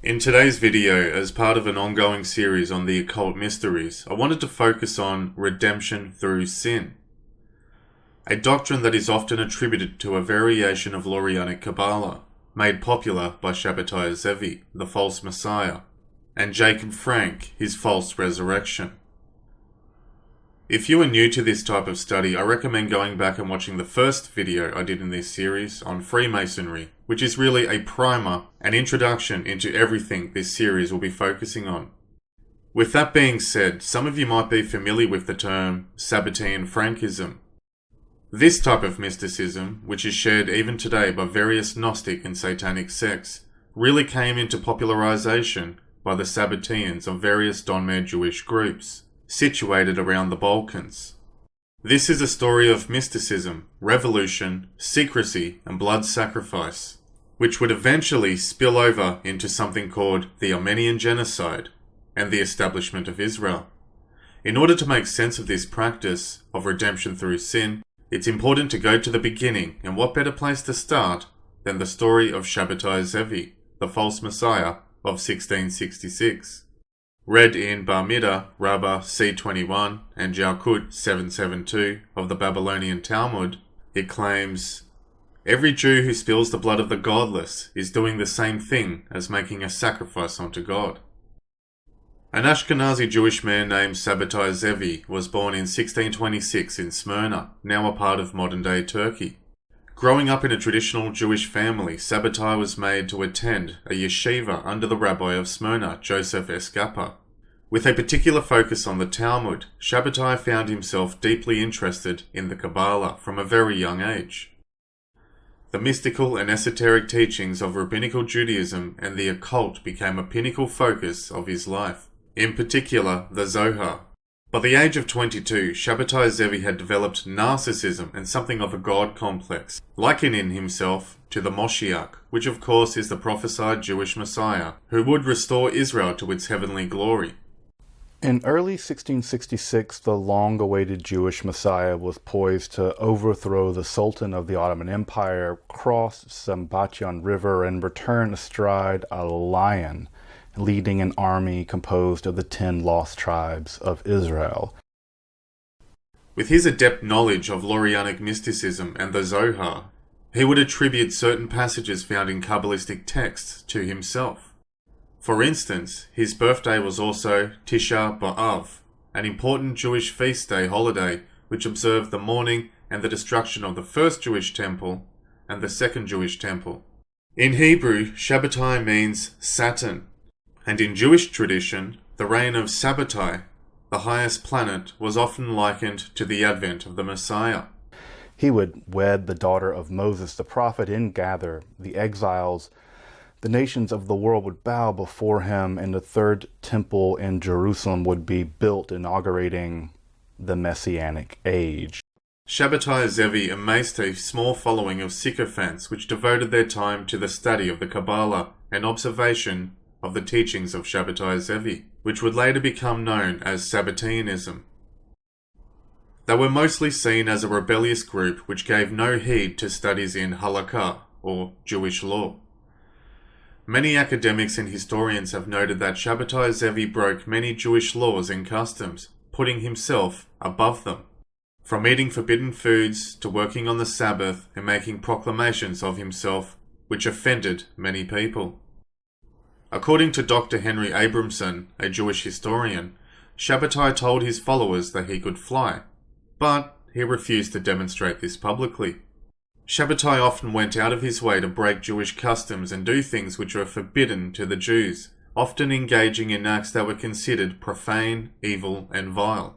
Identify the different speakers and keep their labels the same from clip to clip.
Speaker 1: In today's video, as part of an ongoing series on the occult mysteries, I wanted to focus on redemption through sin. A doctrine that is often attributed to a variation of Lurianic kabbalah, made popular by Sabbatai Zevi, the false messiah, and Jacob Frank, his false resurrection. If you are new to this type of study, I recommend going back and watching the first video I did in this series on Freemasonry, which is really a primer, an introduction into everything this series will be focusing on. With that being said, some of you might be familiar with the term Sabbatai and Frankism. This type of mysticism, which is shared even today by various Gnostic and Satanic sects, really came into popularization by the Sabbatians of various dönme Jewish groups, situated around the Balkans. This is a story of mysticism, revolution, secrecy, and blood sacrifice, which would eventually spill over into something called the Armenien genocide and the establishment of Israel. In order to make sense of this practice of redemption through sin, it's important to go to the beginning, and what better place to start than the story of Sabbatai Zevi, the false messiah of 1666. Read in Bar Midah, Rabbah C21 and Jalkut 772 of the Babylonian Talmud, it claims, "Every Jew who spills the blood of the godless is doing the same thing as making a sacrifice unto God." An Ashkenazi Jewish man named Sabbatai Zevi was born in 1626 in Smyrna, now a part of modern-day Turkey. Growing up in a traditional Jewish family, Sabbatai was made to attend a yeshiva under the rabbi of Smyrna, Joseph Eskapa. With a particular focus on the Talmud, Sabbatai found himself deeply interested in the Kabbalah from a very young age. The mystical and esoteric teachings of rabbinical Judaism and the occult became a pinnacle focus of his life, in particular the Zohar. By the age of 22, Sabbatai Zevi had developed narcissism and something of a god complex, likening himself to the Moshiach, which of course is the prophesied Jewish Messiah, who would restore Israel to its heavenly glory.
Speaker 2: In early 1666, the long-awaited Jewish Messiah was poised to overthrow the Sultan of the Ottoman Empire, cross Sabbatai River, and return astride a lion, leading an army composed of the 10 lost tribes of Israel.
Speaker 1: With his adept knowledge of Lurianic mysticism and the Zohar, he would attribute certain passages found in Kabbalistic texts to himself. For instance, his birthday was also Tisha B'Av, an important Jewish feast day holiday which observed the mourning and the destruction of the first Jewish temple and the second Jewish temple. In Hebrew, Sabbatai means Saturn, and in Jewish tradition, the reign of Sabbatai, the highest planet, was often likened to the advent of the Messiah.
Speaker 2: He would wed the daughter of Moses the prophet and gather the exiles. The nations of the world would bow before him, and the third temple in Jerusalem would be built, inaugurating the messianic age.
Speaker 1: Sabbatai Zevi amassed a small following of sycophants which devoted their time to the study of the Kabbalah and observation of the teachings of Sabbatai Zevi, which would later become known as sabbatianism. They were mostly seen as a rebellious group which gave no heed to studies in halakha, or Jewish law. Many academics and historians have noted that Sabbatai Zevi broke many Jewish laws and customs, putting himself above them, from eating forbidden foods to working on the Sabbath and making proclamations of himself which offended many people. According to Dr. Henry Abramson, a Jewish historian, Sabbatai told his followers that he could fly, but he refused to demonstrate this publicly. Sabbatai often went out of his way to break Jewish customs and do things which were forbidden to the Jews, often engaging in acts that were considered profane, evil, and vile.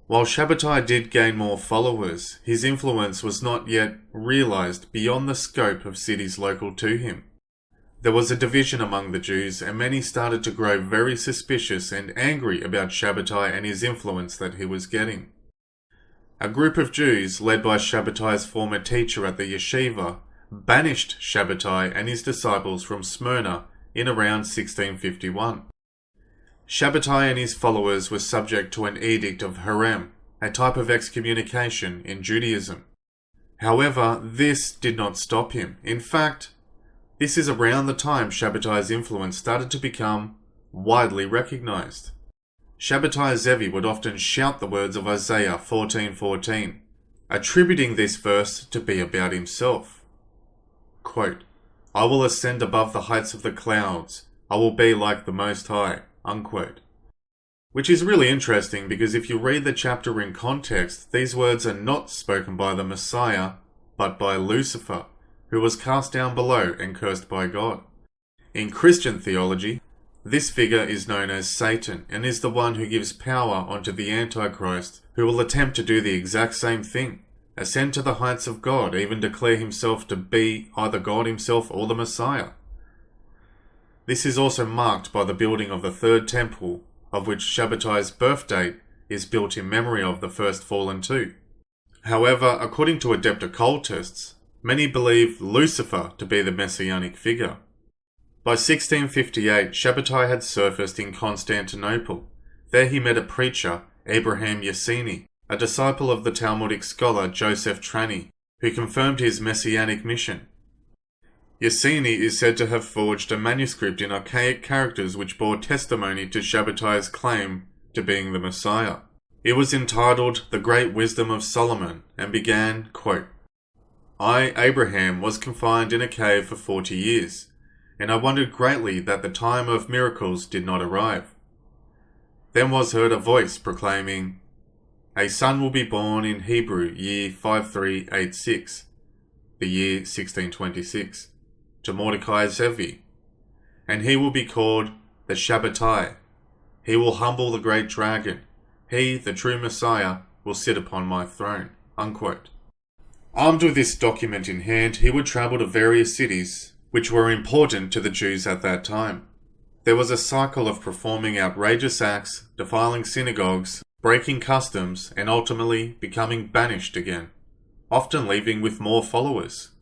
Speaker 1: While Sabbatai did gain more followers, his influence was not yet realized beyond the scope of cities local to him. There was a division among the Jews, and many started to grow very suspicious and angry about Sabbatai and his influence that he was getting. A group of Jews, led by Sabbatai's former teacher at the yeshiva, banished Sabbatai and his disciples from Smyrna in around 1651. Sabbatai and his followers were subject to an edict of herem, a type of excommunication in Judaism. However, this did not stop him. In fact, This is around the time Sabbatai's influence started to become widely recognized. Sabbatai Zevi would often shout the words of Isaiah 14:14, attributing this verse to be about himself. Quote, "I will ascend above the heights of the clouds. I will be like the Most High." Unquote. Which is really interesting because if you read the chapter in context, these words are not spoken by the Messiah, but by Lucifer, who was cast down below and cursed by God. In Christian theology, this figure is known as Satan and is the one who gives power onto the Antichrist, who will attempt to do the exact same thing, ascend to the heights of God, even declare himself to be either God himself or the Messiah. This is also marked by the building of the third temple, of which Sabbatai's birth date is built in memory of the first fallen two. However, according to adept occultists, many believe Lucifer to be the messianic figure. By 1658, Sabbatai had surfaced in Constantinople. There he met a preacher, Abraham Yassini, a disciple of the Talmudic scholar Joseph Trani, who confirmed his messianic mission. Yassini is said to have forged a manuscript in archaic characters which bore testimony to Sabbatai's claim to being the Messiah. It was entitled The Great Wisdom of Solomon and began, quote, "I, Abraham, was confined in a cave for 40 years, and I wondered greatly that the time of miracles did not arrive. Then was heard a voice proclaiming, 'A son will be born in Hebrew year 5386, the year 1626, to Mordecai Zevi, and he will be called the Sabbatai. He will humble the great dragon. He, the true Messiah, will sit upon my throne.'" Unquote. Armed with this document in hand, he would travel to various cities which were important to the Jews at that time. There was a cycle of performing outrageous acts, defiling synagogues, breaking customs, and ultimately becoming banished again, often leaving with more followers.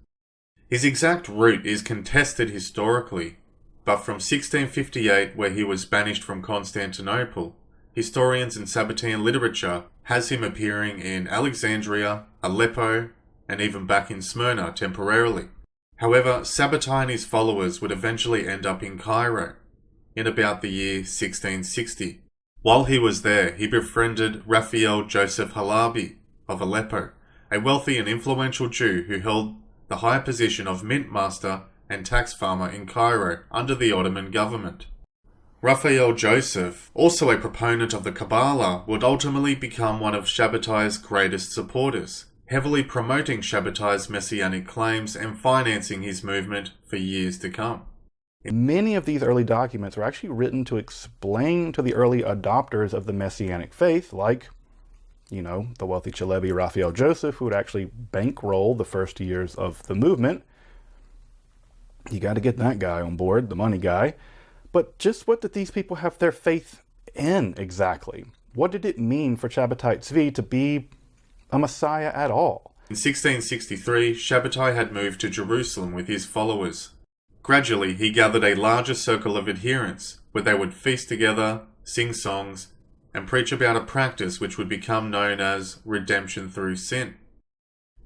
Speaker 1: His exact route is contested historically, but from 1658, where he was banished from Constantinople, historians and Sabbatean literature has him appearing in Alexandria, Aleppo, and even back in Smyrna temporarily. However, Sabbatai and his followers would eventually end up in Cairo, in about the year 1660. While he was there, he befriended Raphael Joseph Halabi of Aleppo, a wealthy and influential Jew who held the high position of mint master and tax farmer in Cairo under the Ottoman government. Raphael Joseph, also a proponent of the Kabbalah, would ultimately become one of Sabbatai's greatest supporters, heavily promoting Sabbatai's messianic claims and financing his movement for years to come.
Speaker 2: Many of these early documents were actually written to explain to the early adopters of the messianic faith, like, the wealthy Chalebi Raphael Joseph, who would actually bankroll the first years of the movement. You got to get that guy on board, the money guy. But just what did these people have their faith in exactly? What did it mean for Sabbatai Tzvi to be a Messiah at all?
Speaker 1: In 1663, Sabbatai had moved to Jerusalem with his followers. Gradually, he gathered a larger circle of adherents, where they would feast together, sing songs, and preach about a practice which would become known as redemption through sin.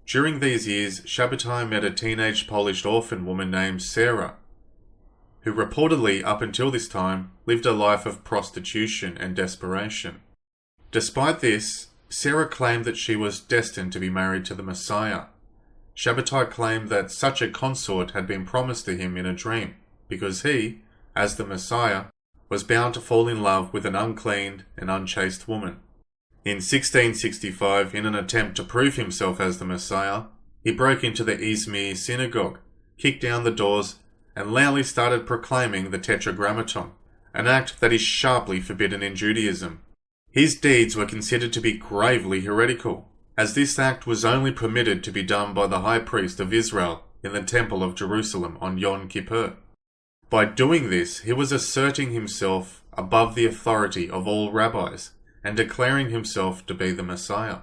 Speaker 1: During these years, Sabbatai met a teenage Polish orphan woman named Sarah, who reportedly, up until this time, lived a life of prostitution and desperation. Despite this, Sarah claimed that she was destined to be married to the Messiah. Sabbatai claimed that such a consort had been promised to him in a dream, because he, as the Messiah, was bound to fall in love with an unclean and unchaste woman. In 1665, in an attempt to prove himself as the Messiah, he broke into the Izmir synagogue, kicked down the doors, and loudly started proclaiming the Tetragrammaton, an act that is sharply forbidden in Judaism. His deeds were considered to be gravely heretical, as this act was only permitted to be done by the high priest of Israel in the Temple of Jerusalem on Yom Kippur. By doing this, he was asserting himself above the authority of all rabbis and declaring himself to be the Messiah.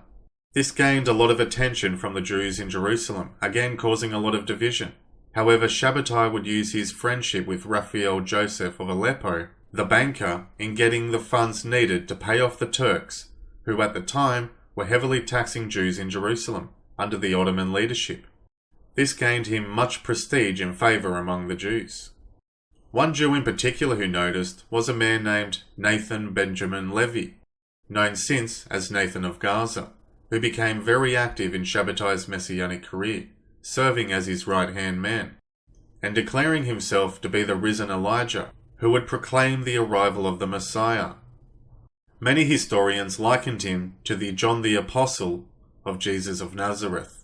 Speaker 1: This gained a lot of attention from the Jews in Jerusalem, again causing a lot of division. However, Sabbatai would use his friendship with Raphael Joseph of Aleppo, the banker, in getting the funds needed to pay off the Turks, who at the time were heavily taxing Jews in Jerusalem under the Ottoman leadership. This gained him much prestige and favour among the Jews. One Jew in particular who noticed was a man named Nathan Benjamin Levy, known since as Nathan of Gaza, who became very active in Sabbatai's messianic career, serving as his right-hand man, and declaring himself to be the risen Elijah, who would proclaim the arrival of the Messiah. Many historians likened him to the John the Apostle of Jesus of Nazareth.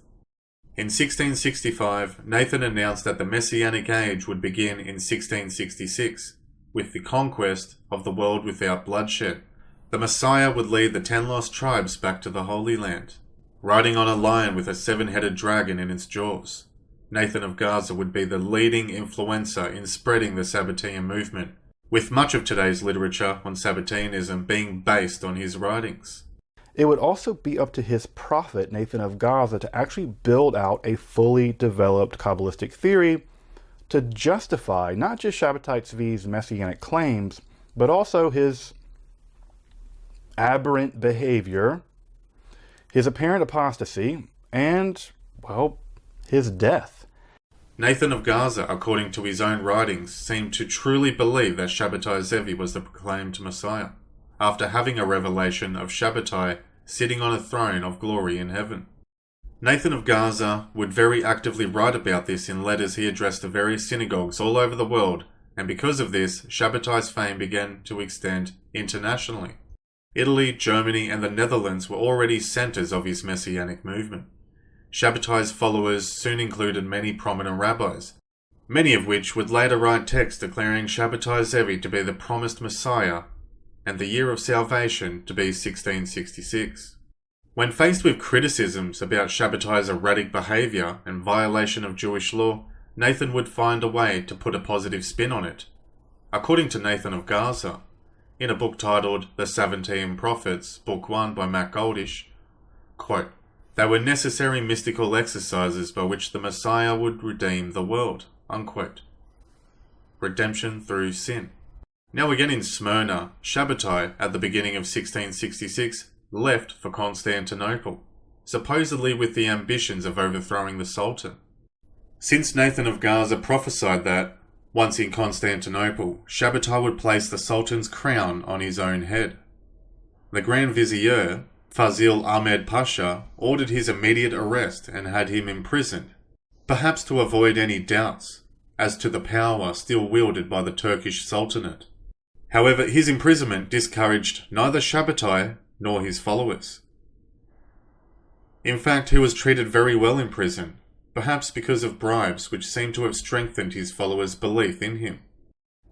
Speaker 1: In 1665, Nathan announced that the Messianic age would begin in 1666, with the conquest of the world without bloodshed. The Messiah would lead the 10 lost tribes back to the Holy Land, riding on a lion with a 7-headed dragon in its jaws. Nathan of Gaza would be the leading influencer in spreading the Sabbatai movement, with much of today's literature on sabbatianism being based on his writings.
Speaker 2: It would also be up to his prophet, Nathan of Gaza, to actually build out a fully developed Kabbalistic theory to justify not just Sabbatai Zevi's messianic claims, but also his aberrant behavior, his apparent apostasy, and, well, his death.
Speaker 1: Nathan of Gaza, according to his own writings, seemed to truly believe that Sabbatai Zevi was the proclaimed Messiah, after having a revelation of Sabbatai sitting on a throne of glory in heaven. Nathan of Gaza would very actively write about this in letters he addressed to various synagogues all over the world, and because of this, Sabbatai's fame began to extend internationally. Italy, Germany, and the Netherlands were already centres of his messianic movement. Sabbatai's followers soon included many prominent rabbis, many of which would later write texts declaring Sabbatai Zevi to be the promised Messiah and the year of salvation to be 1666. When faced with criticisms about Sabbatai's erratic behaviour and violation of Jewish law, Nathan would find a way to put a positive spin on it. According to Nathan of Gaza, in a book titled The 17 Prophets, Book 1 by Matt Goldish, quote, "They were necessary mystical exercises by which the Messiah would redeem the world," unquote. Redemption through sin. Now again in Smyrna, Sabbatai, at the beginning of 1666, left for Constantinople, supposedly with the ambitions of overthrowing the Sultan. Since Nathan of Gaza prophesied that, once in Constantinople, Sabbatai would place the Sultan's crown on his own head, the Grand Vizier, Fazil Ahmed Pasha, ordered his immediate arrest and had him imprisoned, perhaps to avoid any doubts as to the power still wielded by the Turkish Sultanate. However, his imprisonment discouraged neither Sabbatai nor his followers. In fact, he was treated very well in prison, perhaps because of bribes which seemed to have strengthened his followers' belief in him.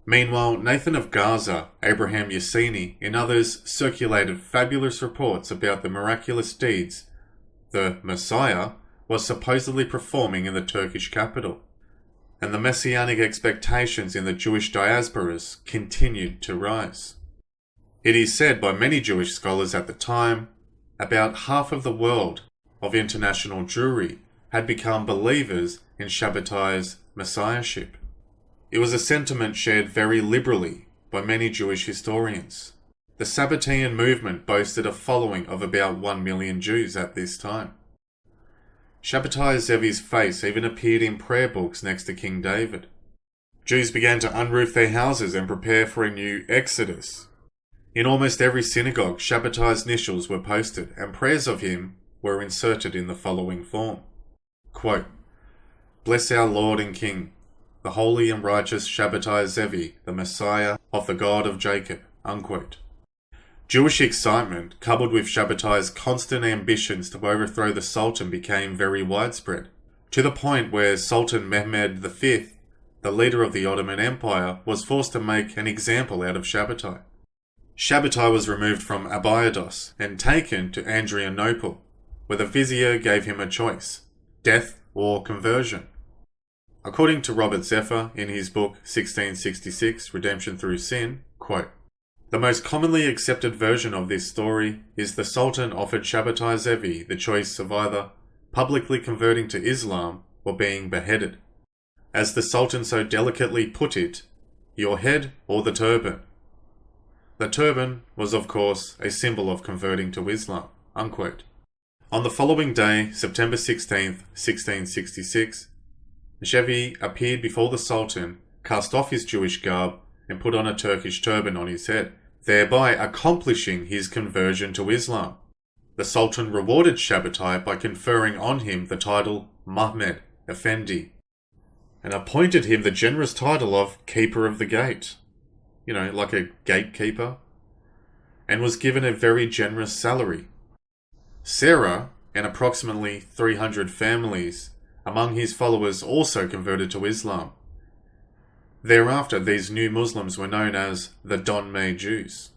Speaker 1: Meanwhile, Nathan of Gaza, Abraham Yassini, and others circulated fabulous reports about the miraculous deeds the Messiah was supposedly performing in the Turkish capital, and the messianic expectations in the Jewish diasporas continued to rise. It is said by many Jewish scholars at the time, about half of the world of international Jewry had become believers in Sabbatai's messiahship. It was a sentiment shared very liberally by many Jewish historians. The Sabbatean movement boasted a following of about 1 million Jews at this time. Sabbatai Zevi's face even appeared in prayer books next to King David. Jews began to unroof their houses and prepare for a new exodus. In almost every synagogue, Sabbatai's initials were posted, and prayers of him were inserted in the following form. Quote, "Bless our Lord and King, the holy and righteous Sabbatai Zevi, the Messiah of the God of Jacob," unquote. Jewish excitement, coupled with Sabbatai's constant ambitions to overthrow the Sultan, became very widespread, to the point where Sultan Mehmed V, the leader of the Ottoman Empire, was forced to make an example out of Sabbatai. Sabbatai was removed from Abydos and taken to Adrianople, where the vizier gave him a choice, death or conversion. According to Robert Zephyr in his book 1666, Redemption Through Sin, quote, "The most commonly accepted version of this story is the Sultan offered Sabbatai Zevi the choice of either publicly converting to Islam or being beheaded. As the Sultan so delicately put it, your head or the turban. The turban was, of course, a symbol of converting to Islam," unquote. On the following day, September 16th, 1666, Zevi appeared before the Sultan, cast off his Jewish garb, and put on a Turkish turban on his head, thereby accomplishing his conversion to Islam. The Sultan rewarded Sabbatai by conferring on him the title Mahmed Effendi, and appointed him the generous title of Keeper of the Gate, like a gatekeeper, and was given a very generous salary. Sarah and approximately 300 families among his followers also converted to Islam. Thereafter, these new Muslims were known as the dönme Jews.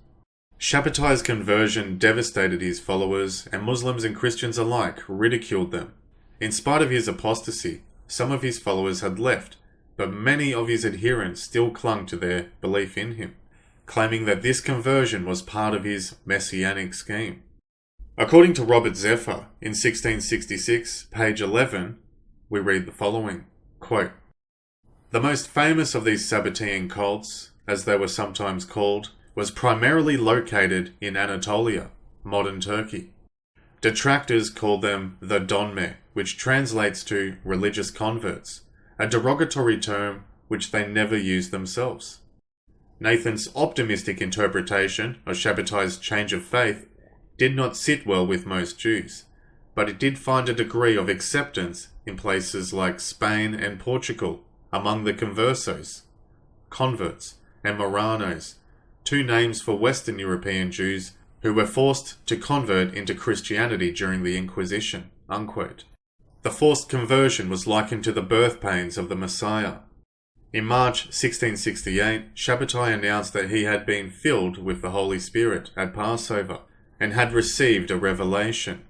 Speaker 1: Sabbatai's conversion devastated his followers, and Muslims and Christians alike ridiculed them. In spite of his apostasy, some of his followers had left, but many of his adherents still clung to their belief in him, claiming that this conversion was part of his messianic scheme. According to Robert Zeffer, in 1666, page 11, we read the following, quote, "The most famous of these Sabbatean cults, as they were sometimes called, was primarily located in Anatolia, modern Turkey. Detractors called them the dönme, which translates to religious converts, a derogatory term which they never used themselves. Nathan's optimistic interpretation of Sabbatai's change of faith did not sit well with most Jews, but it did find a degree of acceptance in places like Spain and Portugal among the conversos, converts, and Moranos, two names for Western European Jews who were forced to convert into Christianity during the Inquisition." Unquote. The forced conversion was likened to the birth pains of the Messiah. In March 1668, Sabbatai announced that he had been filled with the Holy Spirit at Passover and had received a revelation.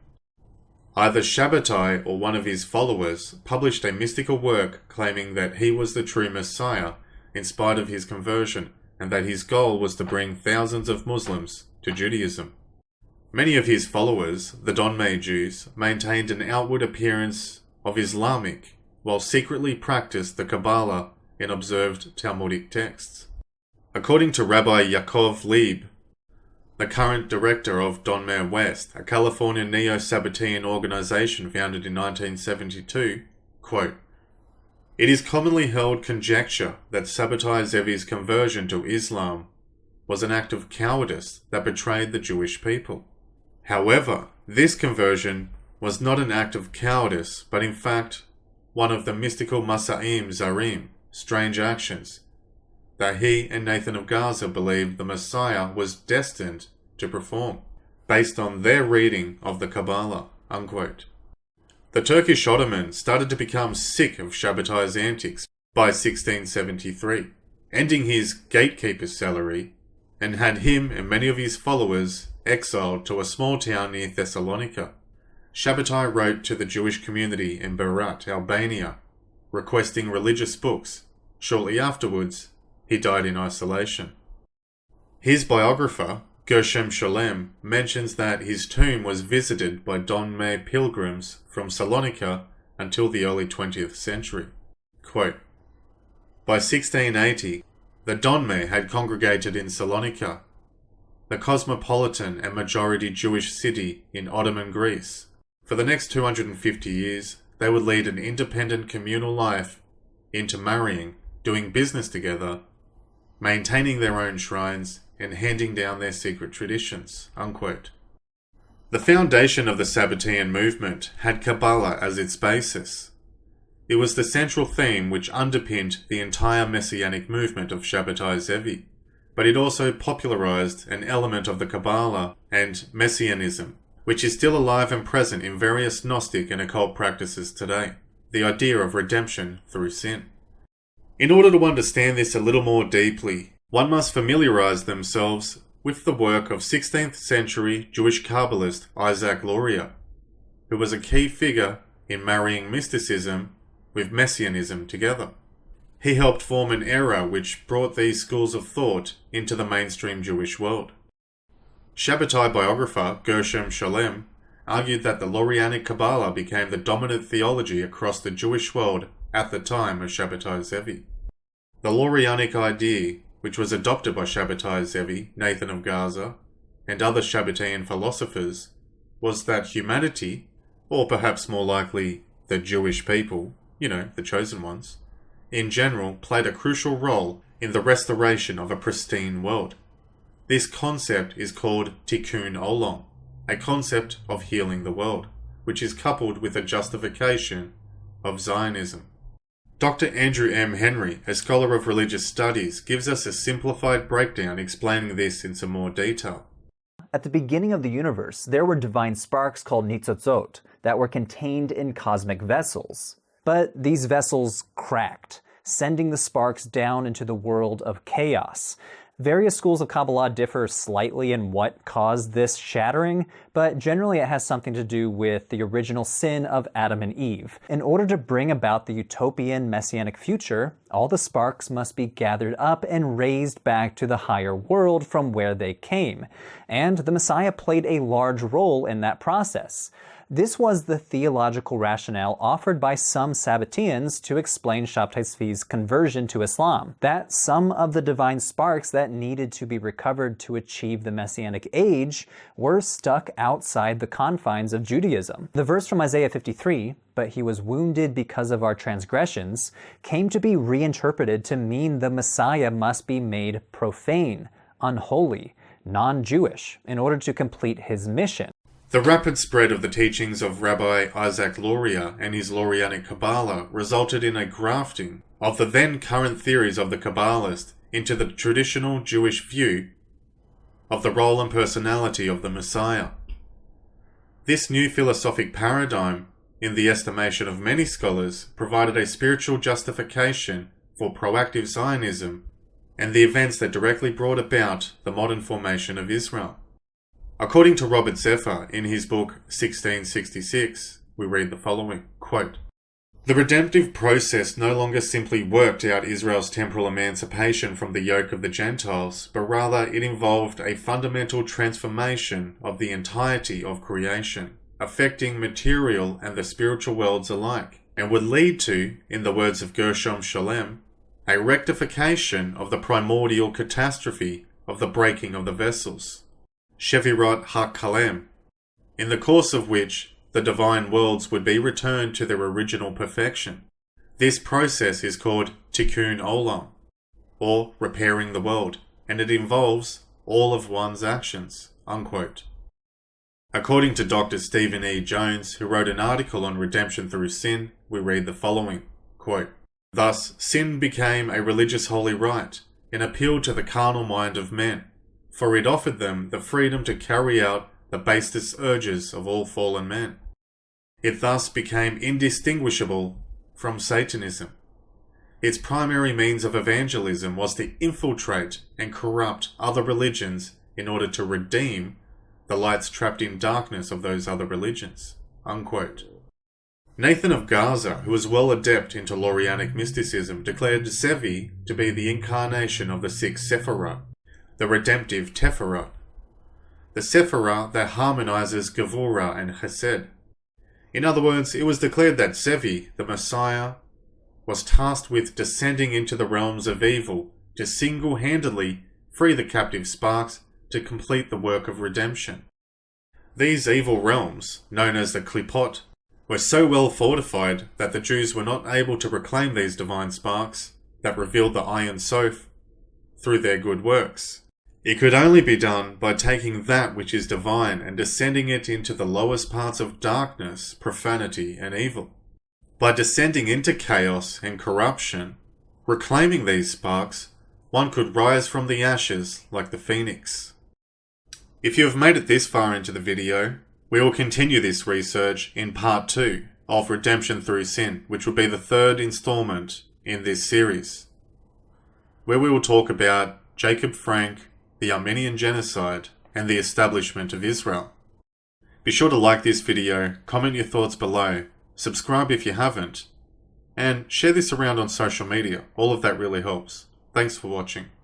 Speaker 1: Either Sabbatai or one of his followers published a mystical work claiming that he was the true Messiah in spite of his conversion, and that his goal was to bring thousands of Muslims to Judaism. Many of his followers, the dönme Jews, maintained an outward appearance of Islamic, while secretly practiced the kabbalah in observed Talmudic texts. According to Rabbi Yaakov Lieb, the current director of Dönme West, a California neo-Sabbatean organization founded in 1972, quote, "It is commonly held conjecture that Sabbatai Zevi's conversion to Islam was an act of cowardice that betrayed the Jewish people. However, this conversion was not an act of cowardice, but in fact one of the mystical Masa'im Zarim, strange actions, that he and Nathan of Gaza believed the Messiah was destined to perform, based on their reading of the Kabbalah." Unquote. The Turkish Ottoman started to become sick of Sabbatai's antics by 1673, ending his gatekeeper's salary, and had him and many of his followers exiled to a small town near Thessalonica. Sabbatai wrote to the Jewish community in Berat, Albania, requesting religious books. Shortly afterwards, he died in isolation. His biographer, Gershom Sholem, mentions that his tomb was visited by dönme pilgrims from Salonika until the early 20th century. Quote, "By 1680, the dönme had congregated in Salonika, the cosmopolitan and majority Jewish city in Ottoman Greece. For the next 250 years, they would lead an independent communal life, intermarrying, doing business together, maintaining their own shrines, and handing down their secret traditions." Unquote. The foundation of the Sabbatean movement had Kabbalah as its basis. It was the central theme which underpinned the entire messianic movement of Sabbatai Zevi, but it also popularized an element of the Kabbalah and messianism, which is still alive and present in various Gnostic and occult practices today, the idea of redemption through sin. In order to understand this a little more deeply, one must familiarize themselves with the work of 16th century Jewish Kabbalist Isaac Luria, who was a key figure in marrying mysticism with messianism together. He helped form an era which brought these schools of thought into the mainstream Jewish world. Sabbatai biographer Gershom Sholem argued that the Lurianic Kabbalah became the dominant theology across the Jewish world at the time of Sabbatai Zevi. The Lurianic idea, which was adopted by Sabbatai Zevi, Nathan of Gaza, and other Sabbatean philosophers, was that humanity, or perhaps more likely the Jewish people, the chosen ones, in general played a crucial role in the restoration of a pristine world. This concept is called tikkun olam, a concept of healing the world, which is coupled with a justification of Zionism. Dr. Andrew M. Henry, a scholar of religious studies, gives us a simplified breakdown explaining this in some more detail.
Speaker 3: At the beginning of the universe, there were divine sparks called nitzotzot that were contained in cosmic vessels. But these vessels cracked, sending the sparks down into the world of chaos. Various schools of Kabbalah differ slightly in what caused this shattering, but generally it has something to do with the original sin of Adam and Eve. In order to bring about the utopian messianic future, all the sparks must be gathered up and raised back to the higher world from where they came, and the Messiah played a large role in that process. This was the theological rationale offered by some Sabbateans to explain Sabbatai's conversion to Islam, that some of the divine sparks that needed to be recovered to achieve the Messianic age were stuck outside the confines of Judaism. The verse from Isaiah 53, "But he was wounded because of our transgressions," came to be reinterpreted to mean the Messiah must be made profane, unholy, non-Jewish, in order to complete his mission.
Speaker 1: The rapid spread of the teachings of Rabbi Isaac Luria and his Lurianic Kabbalah resulted in a grafting of the then current theories of the Kabbalist into the traditional Jewish view of the role and personality of the Messiah. This new philosophic paradigm, in the estimation of many scholars, provided a spiritual justification for proactive Zionism and the events that directly brought about the modern formation of Israel. According to Robert Zevi in his book 1666, we read the following, quote, "The redemptive process no longer simply worked out Israel's temporal emancipation from the yoke of the Gentiles, but rather it involved a fundamental transformation of the entirety of creation, affecting material and the spiritual worlds alike, and would lead to, in the words of Gershom Scholem, a rectification of the primordial catastrophe of the breaking of the vessels, Shevirot HaKalem, in the course of which the divine worlds would be returned to their original perfection. This process is called tikkun olam, or repairing the world, and it involves all of one's actions." Unquote. According to Dr. Stephen E. Jones, who wrote an article on redemption through sin, we read the following, quote, "Thus, sin became a religious holy rite, an appeal to the carnal mind of men, for it offered them the freedom to carry out the basest urges of all fallen men. It thus became indistinguishable from Satanism. Its primary means of evangelism was to infiltrate and corrupt other religions in order to redeem the lights trapped in darkness of those other religions." Unquote. Nathan of Gaza, who was well adept into Lurianic mysticism, declared Zevi to be the incarnation of the sixth Sephirah, the redemptive Tefirah, the Sephirah that harmonizes Gevurah and Chesed. In other words, it was declared that Zevi, the Messiah, was tasked with descending into the realms of evil to single-handedly free the captive sparks to complete the work of redemption. These evil realms, known as the Klipot, were so well fortified that the Jews were not able to reclaim these divine sparks that revealed the Iron Soph through their good works. It could only be done by taking that which is divine and descending it into the lowest parts of darkness, profanity, and evil. By descending into chaos and corruption, reclaiming these sparks, one could rise from the ashes like the phoenix. If you have made it this far into the video, we will continue this research in part 2 of Redemption Through Sin, which will be the third installment in this series, where we will talk about Jacob Frank, the Armenian genocide, and the establishment of Israel. Be sure to like this video, comment your thoughts below, subscribe if you haven't, and share this around on social media. All of that really helps. Thanks for watching.